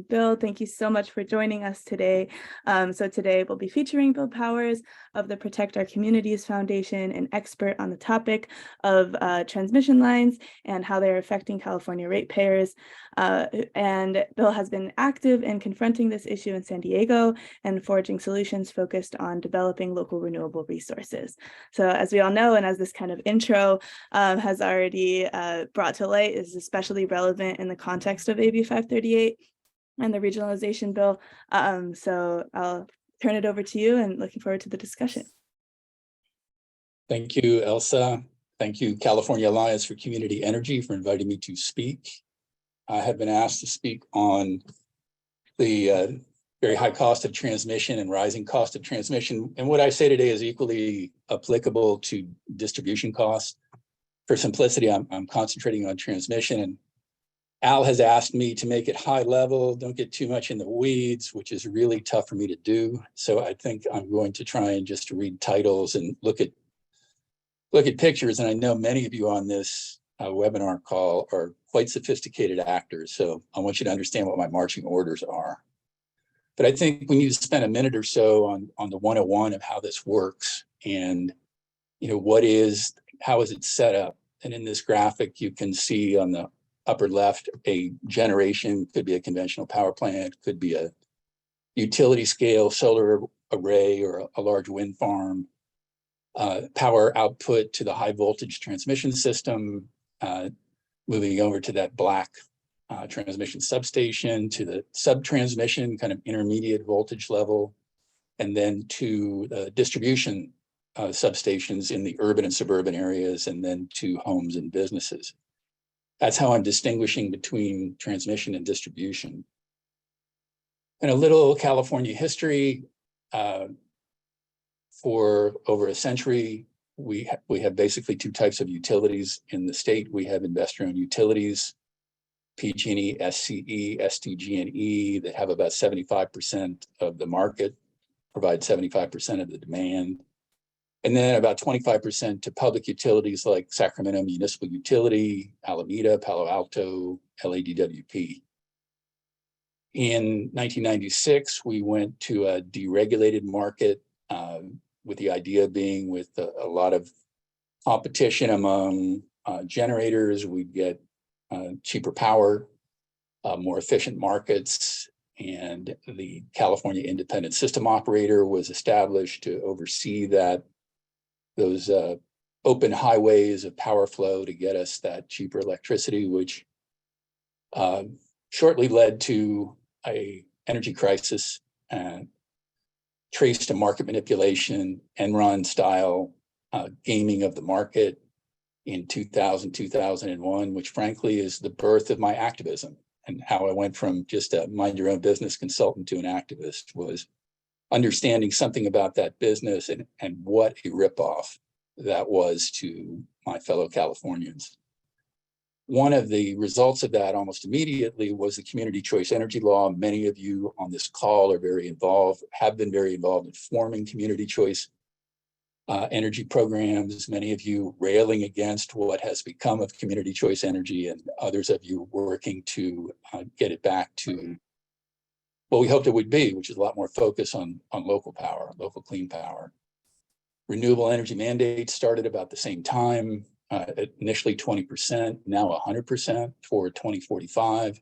Bill, thank you so much for joining us today. So today we'll be featuring Bill Powers of the Protect Our Communities Foundation, an expert on the topic of transmission lines and how they're affecting California ratepayers. And Bill has been active in confronting this issue in San Diego and forging solutions focused on developing local renewable resources. So as we all know, and as this kind of intro has already brought to light, is especially relevant in the context of AB 538 and the regionalization bill. So I'll turn it over to you and looking forward to the discussion. Thank you, Elsa. Thank you, California Alliance for Community Energy, for inviting me to speak. I have been asked to speak on the very high cost of transmission and rising cost of transmission. And what I say today is equally applicable to distribution costs. For simplicity, I'm concentrating on transmission, and Al has asked me to make it high level, don't get too much in the weeds, which is really tough for me to do. So I think I'm going to try and just read titles and look at pictures. And I know many of you on this webinar call are quite sophisticated actors. So I want you to understand what my marching orders are. But I think we need to spend a minute or so on the 101 of how this works and, how is it set up? And in this graphic, you can see on the upper left, a generation, could be a conventional power plant, could be a utility scale solar array or a large wind farm, power output to the high voltage transmission system, moving over to that black transmission substation, to the sub-transmission kind of intermediate voltage level, and then to the distribution substations in the urban and suburban areas, and then to homes and businesses. That's how I'm distinguishing between transmission and distribution. And a little California history. For over a century, we have basically two types of utilities in the state. We have investor-owned utilities, PG&E, SCE, SDG&E, that have about 75% of the market, provide 75% of the demand. And then about 25% to public utilities like Sacramento Municipal Utility, Alameda, Palo Alto, LADWP. In 1996, we went to a deregulated market with the idea being with a lot of competition among generators, we'd get cheaper power, more efficient markets, and the California Independent System Operator was established to oversee those open highways of power flow to get us that cheaper electricity, which shortly led to an energy crisis traced to market manipulation, Enron style gaming of the market in 2000, 2001, which frankly is the birth of my activism, and how I went from just a mind your own business consultant to an activist was understanding something about that business and what a ripoff that was to my fellow Californians. One of the results of that almost immediately was the community choice energy law. Many of you on this call are have been very involved in forming community choice energy programs, many of you railing against what has become of community choice energy, and others of you working to get it back to what we hoped it would be, which is a lot more focus on local power, local clean power. Renewable energy mandates started about the same time, initially 20%, now 100% for 2045,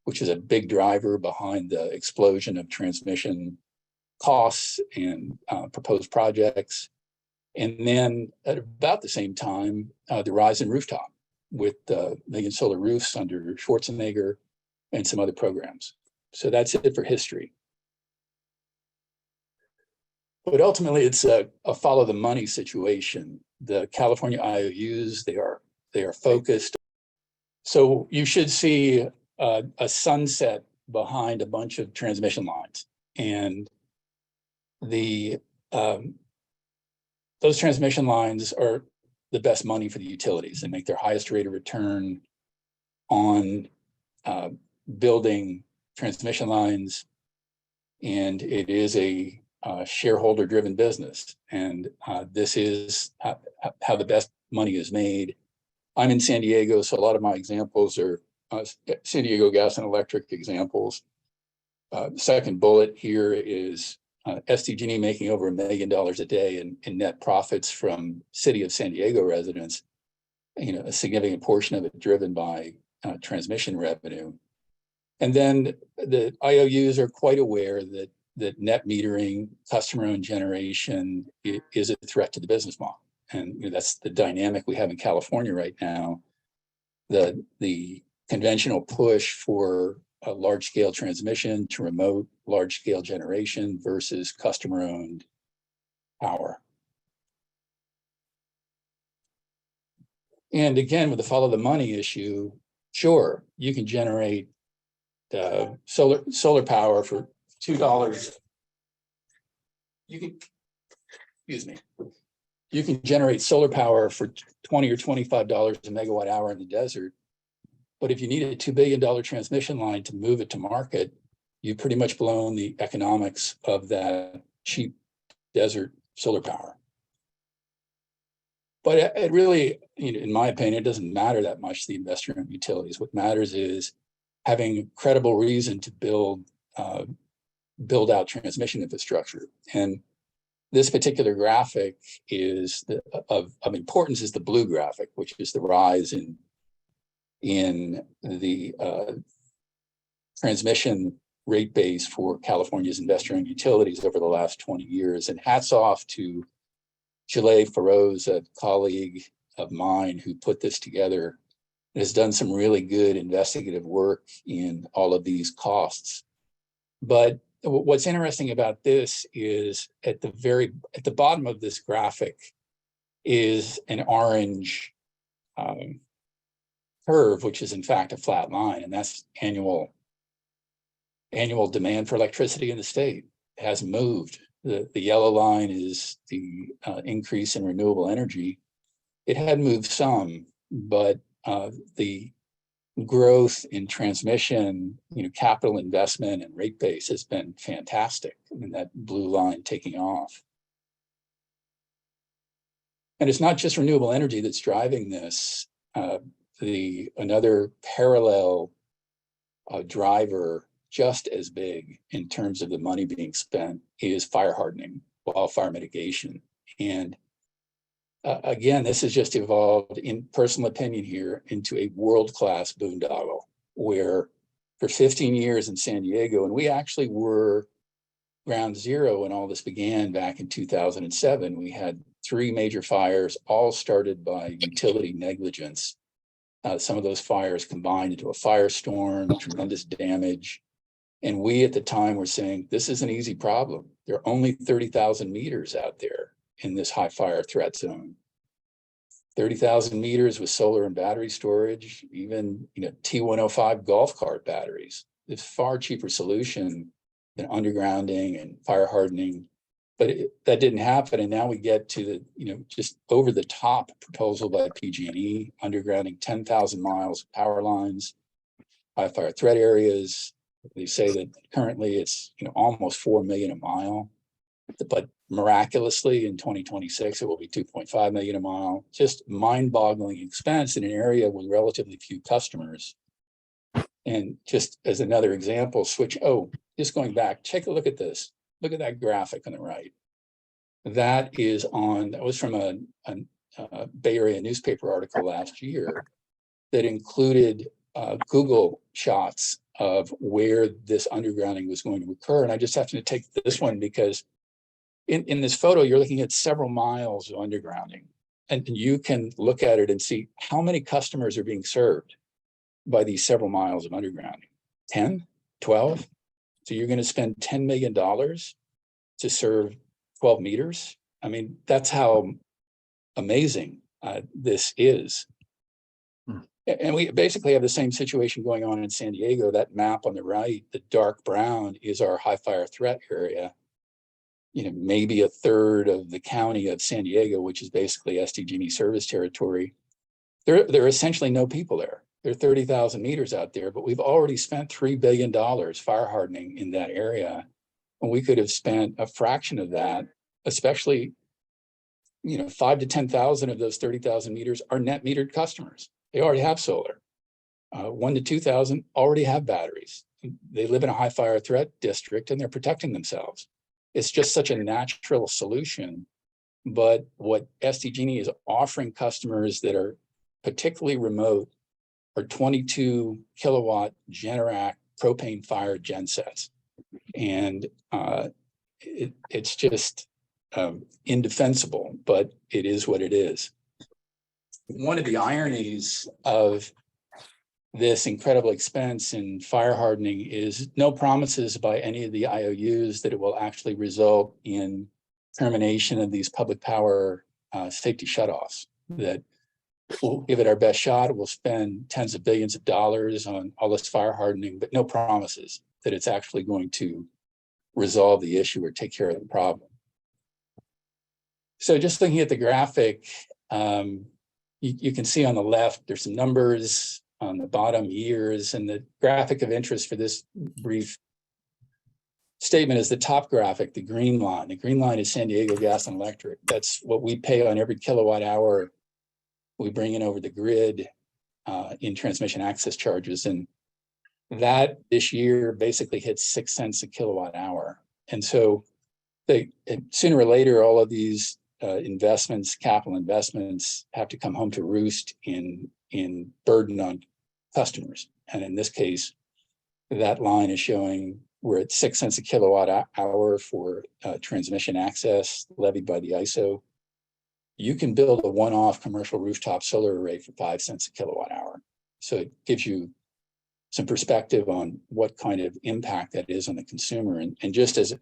which is a big driver behind the explosion of transmission costs and proposed projects. And then at about the same time, the rise in rooftop with million solar roofs under Schwarzenegger and some other programs. So that's it for history. But ultimately, it's a follow the money situation. The California IOUs, they are focused. So you should see a sunset behind a bunch of transmission lines, and those transmission lines are the best money for the utilities. They make their highest rate of return on building transmission lines, and it is a shareholder-driven business. And this is how the best money is made. I'm in San Diego, so a lot of my examples are San Diego Gas and Electric examples. The second bullet here is SDG&E making over $1 million a day in net profits from City of San Diego residents. A significant portion of it driven by transmission revenue. And then the IOUs are quite aware that net metering, customer-owned generation is a threat to the business model. And that's the dynamic we have in California right now. The conventional push for a large-scale transmission to remote large-scale generation versus customer-owned power. And again, with the follow the money issue, sure, you can generate solar power for $2. You can generate solar power for $20 or $25 a megawatt hour in the desert. But if you need a $2 billion transmission line to move it to market, you've pretty much blown the economics of that cheap desert solar power. But it really, in my opinion, it doesn't matter that much to the investor-owned utilities. What matters is having a credible reason to build out transmission infrastructure. And this particular graphic is of importance is the blue graphic, which is the rise in the transmission rate base for California's investor-owned utilities over the last 20 years. And hats off to Chile Feroz, a colleague of mine who put this together, has done some really good investigative work in all of these costs. But what's interesting about this is at the bottom of this graphic is an orange curve, which is in fact a flat line, and that's annual demand for electricity in the state. It hasn't moved. The yellow line is the increase in renewable energy. It had moved some, but the growth in transmission, capital investment and rate base has been fantastic. That blue line taking off. And it's not just renewable energy that's driving this. Another parallel driver, just as big in terms of the money being spent, is fire hardening, wildfire mitigation. And again, this has just evolved, in personal opinion here, into a world-class boondoggle, where for 15 years in San Diego, and we actually were ground zero when all this began back in 2007, we had 3 major fires, all started by utility negligence. Some of those fires combined into a firestorm, tremendous damage. And we at the time were saying, this is an easy problem. There are only 30,000 meters out there in this high fire threat zone. 30,000 meters with solar and battery storage, even T105 golf cart batteries. It's a far cheaper solution than undergrounding and fire hardening. But that didn't happen. And now we get to the, just over the top proposal by PG&E, undergrounding 10,000 miles of power lines, high fire threat areas. They say that currently it's almost 4 million a mile, but miraculously in 2026 it will be 2.5 million a mile. Just mind-boggling expense in an area with relatively few customers. And just as another example, just going back, take a look at this. Look at that graphic on the right. That was from a Bay Area newspaper article last year that included Google shots of where this undergrounding was going to occur. And I just have to take this one because in this photo, you're looking at several miles of undergrounding. And you can look at it and see how many customers are being served by these several miles of undergrounding. 10, 12? So you're going to spend $10 million to serve 12 meters? I mean, that's how amazing this is. And we basically have the same situation going on in San Diego. That map on the right, the dark brown, is our high fire threat area. Maybe a third of the county of San Diego, which is basically SDG&E service territory. There are essentially no people there. There are 30,000 meters out there, but we've already spent $3 billion fire hardening in that area. And we could have spent a fraction of that, especially, 5 to 10,000 of those 30,000 meters are net metered customers. They already have solar. 1 to 2,000 already have batteries. They live in a high fire threat district and they're protecting themselves. It's just such a natural solution. But what SDG&E is offering customers that are particularly remote are 22 kilowatt Generac propane fired gensets. And it's just indefensible, but it is what it is. One of the ironies of this incredible expense in fire hardening is no promises by any of the IOUs that it will actually result in termination of these public power safety shutoffs, that we'll give it our best shot. We'll spend tens of billions of dollars on all this fire hardening, but no promises that it's actually going to resolve the issue or take care of the problem. So just looking at the graphic, you can see on the left, there's some numbers, on the bottom, years, and the graphic of interest for this brief statement is the top graphic, the green line. The green line is San Diego Gas and Electric. That's what we pay on every kilowatt hour we bring in over the grid in transmission access charges. And that this year basically hits 6 cents a kilowatt hour. And so sooner or later, all of these investments, capital investments, have to come home to roost in burden on customers. And in this case, that line is showing we're at 6 cents a kilowatt hour for transmission access levied by the ISO. You can build a one-off commercial rooftop solar array for 5 cents a kilowatt hour. So it gives you some perspective on what kind of impact that is on the consumer. And just as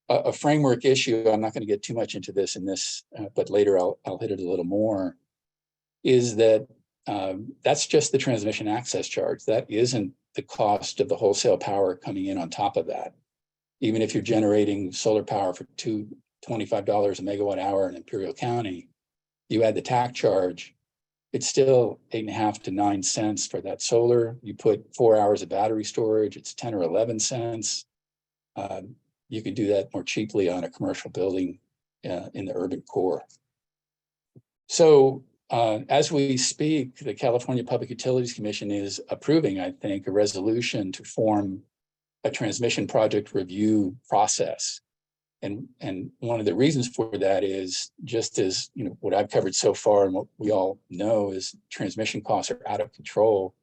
a framework issue, I'm not going to get too much into this but later I'll hit it a little more, is that that's just the transmission access charge. That isn't the cost of the wholesale power coming in on top of that. Even if you're generating solar power for $25 a megawatt hour in Imperial County, you add the tax charge, it's still 8.5 to 9 cents for that solar. You put 4 hours of battery storage, it's 10 or 11 cents. You could do that more cheaply on a commercial building in the urban core. So as we speak, the California Public Utilities Commission is approving, I think, a resolution to form a transmission project review process. And one of the reasons for that is, just as what I've covered so far and what we all know, is transmission costs are out of control.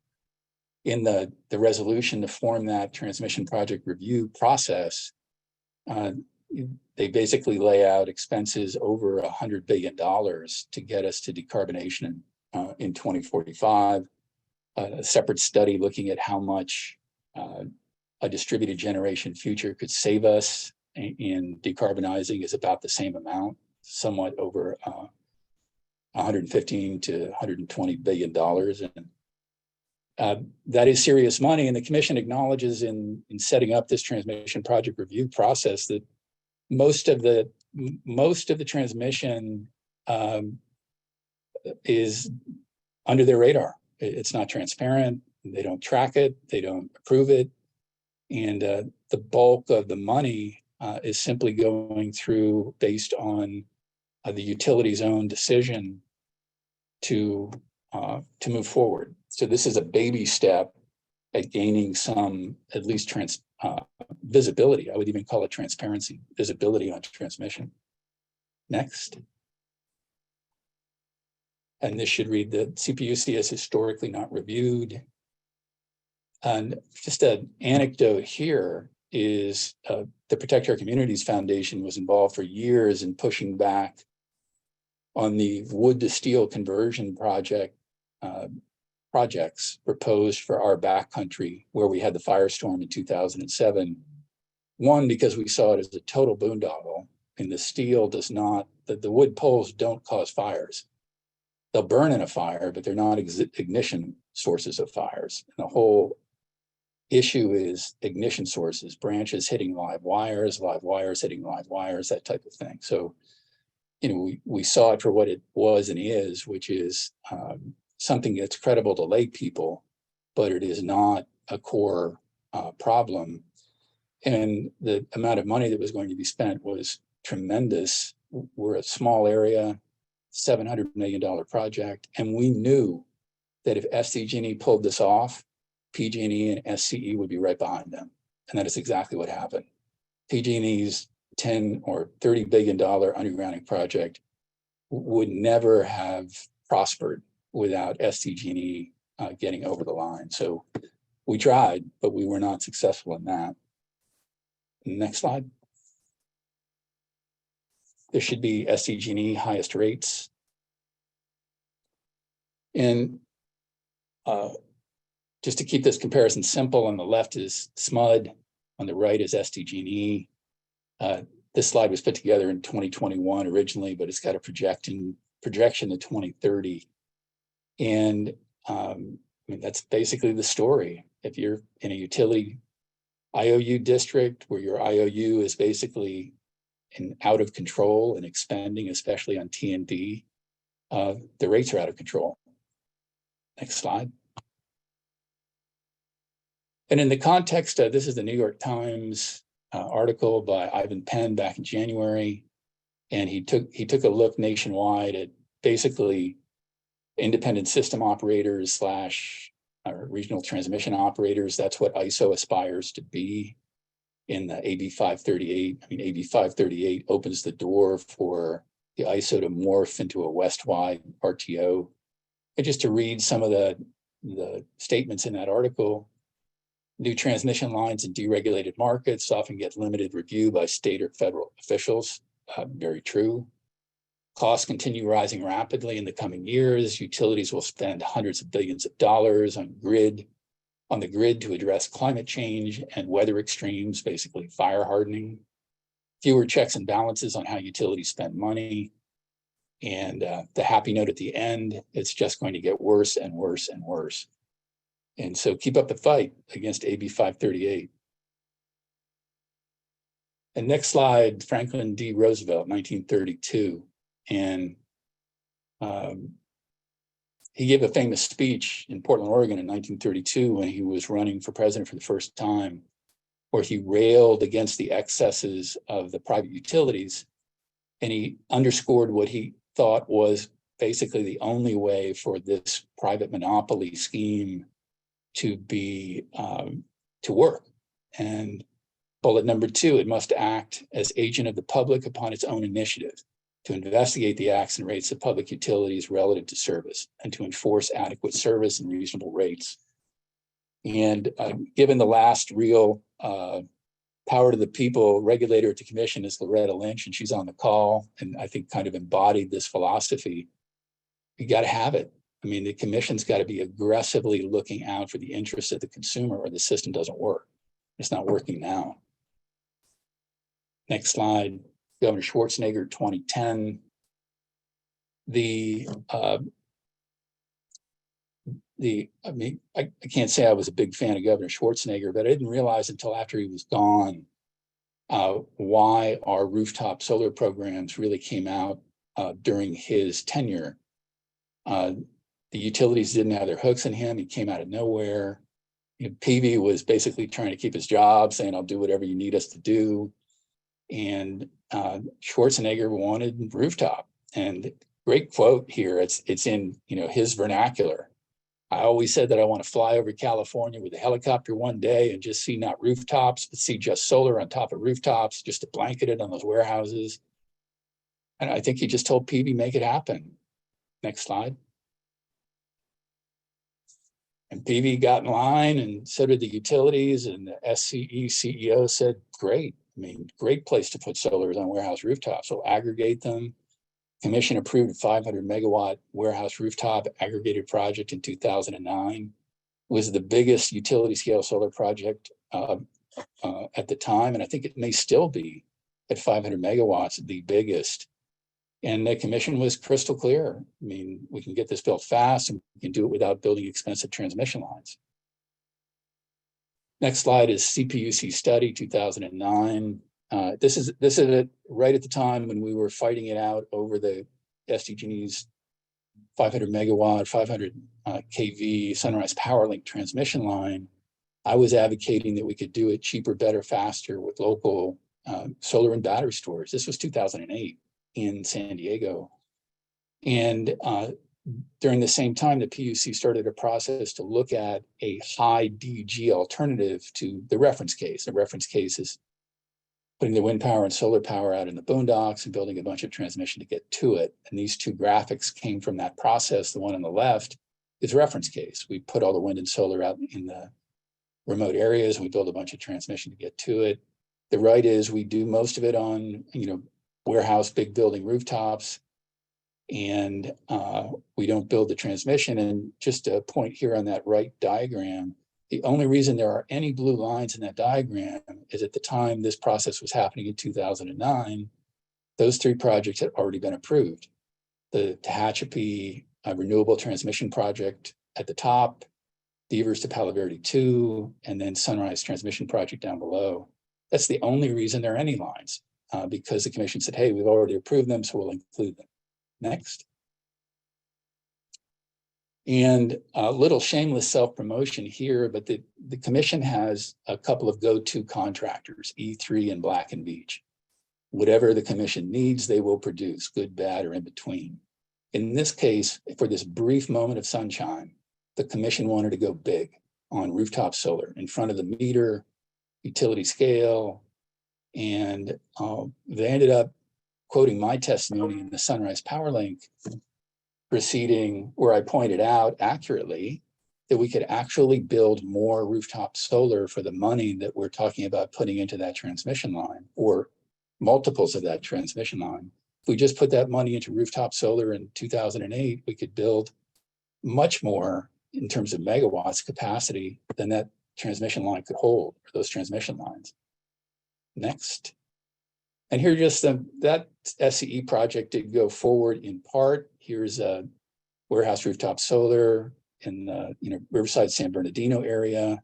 In the resolution to form that transmission project review process, they basically lay out expenses over $100 billion to get us to decarbonation in 2045. A separate study looking at how much a distributed generation future could save us in decarbonizing is about the same amount, somewhat over 115 to 120 billion dollars. And that is serious money. And the commission acknowledges in setting up this transmission project review process that most of the transmission is under their radar. It's not transparent. They don't track it. They don't approve it. And the bulk of the money is simply going through based on the utility's own decision to move forward. So this is a baby step at gaining some, at least visibility. I would even call it transparency, visibility on transmission. Next. And this should read that CPUC is historically not reviewed. And just an anecdote here is the Protect Our Communities Foundation was involved for years in pushing back on the wood to steel conversion projects proposed for our backcountry, where we had the firestorm in 2007. One, because we saw it as a total boondoggle, and the steel does not, the wood poles don't cause fires. They'll burn in a fire, but they're not ignition sources of fires. And the whole issue is ignition sources, branches hitting live wires hitting live wires, that type of thing. So, we saw it for what it was and is, which is something that's credible to lay people, but it is not a core problem. And the amount of money that was going to be spent was tremendous. We're a small area, $700 million project, and we knew that if SDG&E pulled this off, PG&E and SCE would be right behind them. And that is exactly what happened. PG&E's $10 or $30 billion undergrounding project would never have prospered without SDG&E getting over the line. So we tried, but we were not successful in that. Next slide. There should be SDG&E highest rates. And just to keep this comparison simple, on the left is SMUD, on the right is SDG&E. This slide was put together in 2021 originally, but it's got a projection to 2030. And I mean, that's basically the story. If you're in a utility IOU district where your IOU is basically out of control and expanding, especially on T&D, the rates are out of control. Next slide. And in the context of, this is the New York Times article by Ivan Penn back in January, and he took a look nationwide at basically independent system operators / regional transmission operators. That's what ISO aspires to be in the AB 538. I mean, AB 538 opens the door for the ISO to morph into a West-wide RTO. And just to read some of the statements in that article, new transmission lines in deregulated markets often get limited review by state or federal officials. Very true. Costs continue rising rapidly in the coming years. Utilities will spend hundreds of billions of dollars on the grid to address climate change and weather extremes, basically fire hardening. Fewer checks and balances on how utilities spend money. And the happy note at the end, it's just going to get worse and worse and worse. And so keep up the fight against AB 538. And next slide, Franklin D. Roosevelt, 1932. And he gave a famous speech in Portland, Oregon in 1932 when he was running for president for the first time, where he railed against the excesses of the private utilities. And he underscored what he thought was basically the only way for this private monopoly scheme to be to work. And bullet number 2, it must act as agent of the public upon its own initiative to investigate the acts and rates of public utilities relative to service and to enforce adequate service and reasonable rates. And given the last real power to the people regulator at the commission is Loretta Lynch, and she's on the call, and I think kind of embodied this philosophy. You got to have it. I mean, the commission's got to be aggressively looking out for the interests of the consumer, or the system doesn't work. It's not working now. Next slide, Governor Schwarzenegger, 2010. I mean, I can't say I was a big fan of Governor Schwarzenegger, but I didn't realize until after he was gone why our rooftop solar programs really came out during his tenure. The utilities didn't have their hooks in him. He came out of nowhere. You know, Peavy was basically trying to keep his job, saying, I'll do whatever you need us to do. And Schwarzenegger wanted rooftop. And great quote here, it's in, you know, his vernacular. I always said that I want to fly over California with a helicopter one day and just see not rooftops, but see just solar on top of rooftops, just to blanket it on those warehouses. And I think he just told Peavy, make it happen. Next slide. And Peavy got in line, and so did the utilities, and the SCE CEO said, great. I mean, great place to put solars on warehouse rooftops. So aggregate them. Commission approved a 500 megawatt warehouse rooftop aggregated project in 2009. Was the biggest utility scale solar project at the time, and I think it may still be at 500 megawatts, the biggest. And the commission was crystal clear. I mean, we can get this built fast, and we can do it without building expensive transmission lines. Next slide is CPUC study 2009. This is it right at the time when we were fighting it out over the SDG&E's 500 megawatt, 500 kV Sunrise PowerLink transmission line. I was advocating that we could do it cheaper, better, faster with local solar and battery storage. This was 2008 in San Diego. And during the same time, the PUC started a process to look at a high DG alternative to the reference case. The reference case is putting the wind power and solar power out in the boondocks and building a bunch of transmission to get to it. And these two graphics came from that process. The one on the left is reference case. We put all the wind and solar out in the remote areas and we build a bunch of transmission to get to it. The right is we do most of it on, warehouse, big building rooftops, and we don't build the transmission. And just a point here on that right diagram, the only reason there are any blue lines in that diagram is at the time this process was happening in 2009, those three projects had already been approved. The Tehachapi Renewable Transmission Project at the top, Devers to Palo Verde 2, and then Sunrise Transmission Project down below. That's the only reason there are any lines, because the commission said, hey, we've already approved them, so we'll include them. Next. And a little shameless self-promotion here, but the commission has a couple of go-to contractors, E3 and Black & Veatch. Whatever the commission needs, they will produce, good, bad, or in between. In this case, for this brief moment of sunshine, the commission wanted to go big on rooftop solar in front of the meter, utility scale, and they ended up quoting my testimony in the Sunrise PowerLink proceeding, where I pointed out accurately that we could actually build more rooftop solar for the money that we're talking about putting into that transmission line, or multiples of that transmission line. If we just put that money into rooftop solar in 2008, we could build much more in terms of megawatts capacity than that transmission line could hold, or those transmission lines. Next. And here just that SCE project did go forward in part. Here's a warehouse rooftop solar in the Riverside San Bernardino area.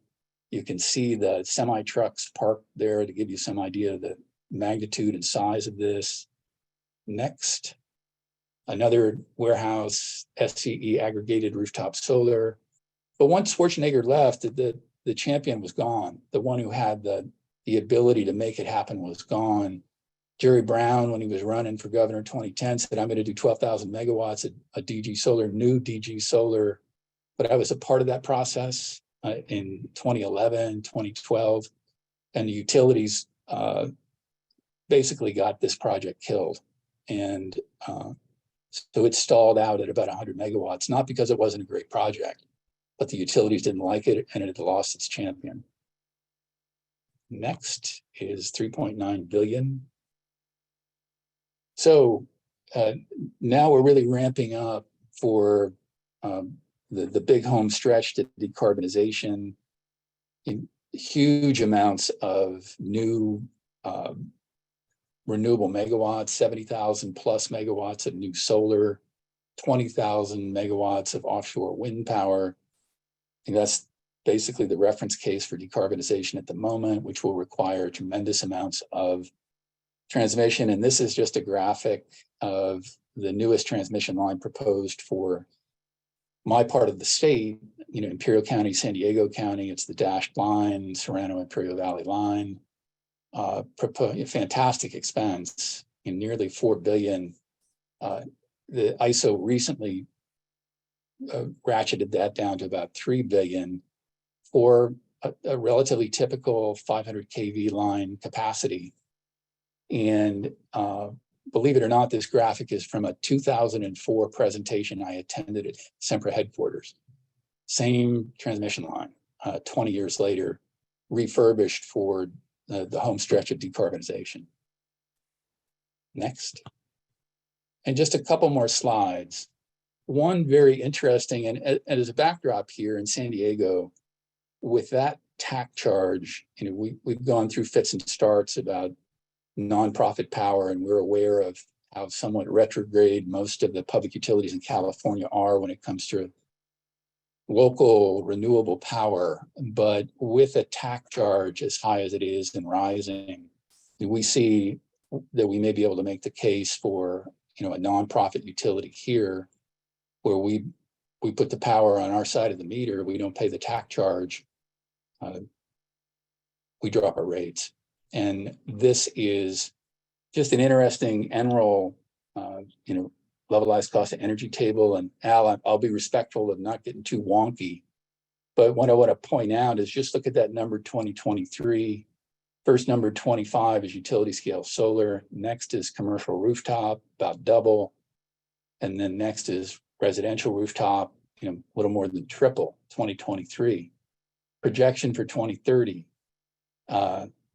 You can see the semi trucks parked there to give you some idea of the magnitude and size of this. Next, another warehouse SCE aggregated rooftop solar. But once Schwarzenegger left, the champion was gone. The one who had the ability to make it happen was gone. Jerry Brown, when he was running for governor in 2010, said, I'm going to do 12,000 megawatts at DG Solar, new DG Solar. But I was a part of that process in 2011, 2012. And the utilities basically got this project killed. And so it stalled out at about 100 megawatts, not because it wasn't a great project, but the utilities didn't like it and it had lost its champion. Next is 3.9 billion. So now we're really ramping up for the big home stretch to decarbonization, in huge amounts of new renewable megawatts, 70,000 plus megawatts of new solar, 20,000 megawatts of offshore wind power. And that's basically the reference case for decarbonization at the moment, which will require tremendous amounts of transmission. And this is just a graphic of the newest transmission line proposed for my part of the state, Imperial County, San Diego County. It's the dashed line, Serrano Imperial Valley line. Fantastic expense in nearly 4 billion. The ISO recently ratcheted that down to about 3 billion for a relatively typical 500 kV line capacity. And believe it or not, this graphic is from a 2004 presentation I attended at Sempra headquarters. Same transmission line, 20 years later, refurbished for the home stretch of decarbonization. Next. And just a couple more slides. One very interesting, and as a backdrop here in San Diego, with that TAC charge, we've gone through fits and starts about nonprofit power, and we're aware of how somewhat retrograde most of the public utilities in California are when it comes to local renewable power. But with a TAC charge as high as it is and rising, we see that we may be able to make the case for a nonprofit utility here, where we put the power on our side of the meter, we don't pay the TAC charge, we drop our rates. And this is just an interesting NROL, levelized cost of energy table. And Al, I'll be respectful of not getting too wonky. But what I want to point out is just look at that number 2023. First number 25 is utility scale solar. Next is commercial rooftop, about double. And then next is residential rooftop, a little more than triple, 2023. Projection for 2030,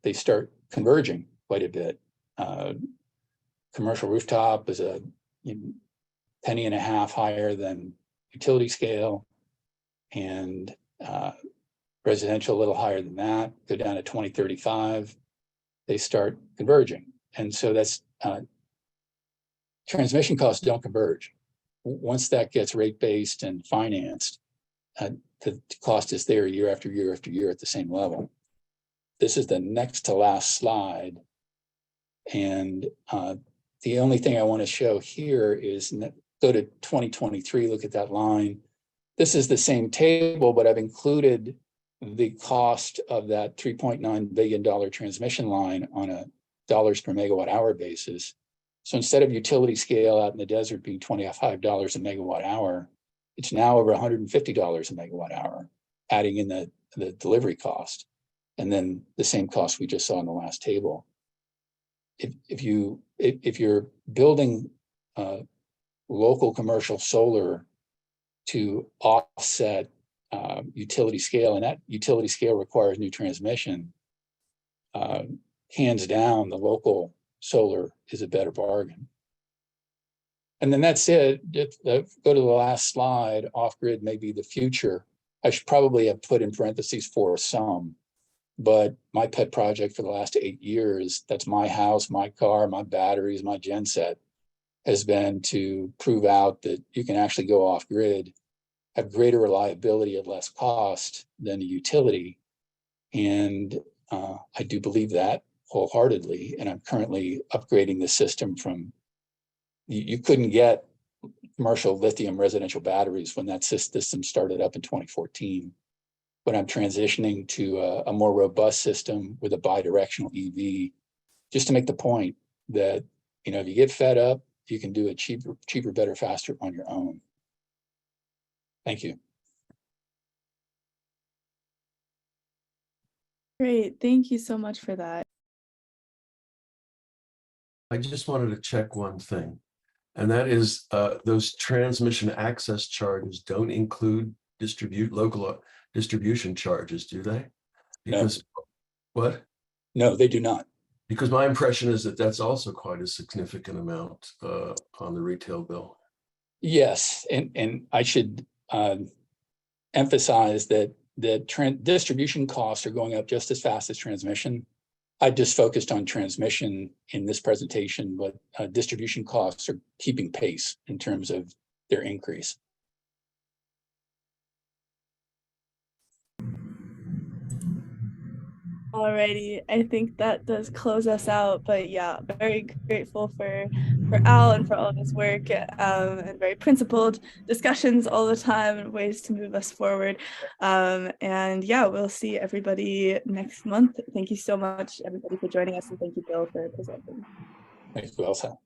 they start converging quite a bit. Commercial rooftop is a penny and a half higher than utility scale, and residential a little higher than that. Go down to 2035, they start converging. And so that's transmission costs don't converge. Once that gets rate-based and financed, the cost is there year after year after year at the same level. This is the next to last slide. And the only thing I want to show here is go to 2023, look at that line. This is the same table, but I've included the cost of that $3.9 billion transmission line on a dollars per megawatt hour basis. So instead of utility scale out in the desert being $25 a megawatt hour, it's now over $150 a megawatt hour, adding in the delivery cost, and then the same cost we just saw in the last table. If you're building local commercial solar to offset utility scale, and that utility scale requires new transmission, hands down, the local solar is a better bargain. And then that's it. Go to the last slide. Off-grid may be the future. I should probably have put in parentheses for some, but my pet project for the last 8 years, that's my house, my car, my batteries, my genset, has been to prove out that you can actually go off-grid, have greater reliability at less cost than a utility. And I do believe that wholeheartedly. And I'm currently upgrading the system from, you couldn't get commercial lithium residential batteries when that system started up in 2014. But I'm transitioning to a more robust system with a bi-directional EV, just to make the point that, if you get fed up, you can do it cheaper, better, faster on your own. Thank you. Great. Thank you so much for that. I just wanted to check one thing, and that is those transmission access charges don't include local distribution charges, do they? Because No. What? No, they do not. Because my impression is that that's also quite a significant amount on the retail bill. Yes, and I should emphasize that distribution costs are going up just as fast as transmission. I just focused on transmission in this presentation, but distribution costs are keeping pace in terms of their increase. Alrighty, I think that does close us out, but yeah, very grateful for Al and for all of his work, and very principled discussions all the time and ways to move us forward. And yeah, we'll see everybody next month. Thank you so much, everybody, for joining us, and thank you, Bill, for presenting. Thank you, Elsa.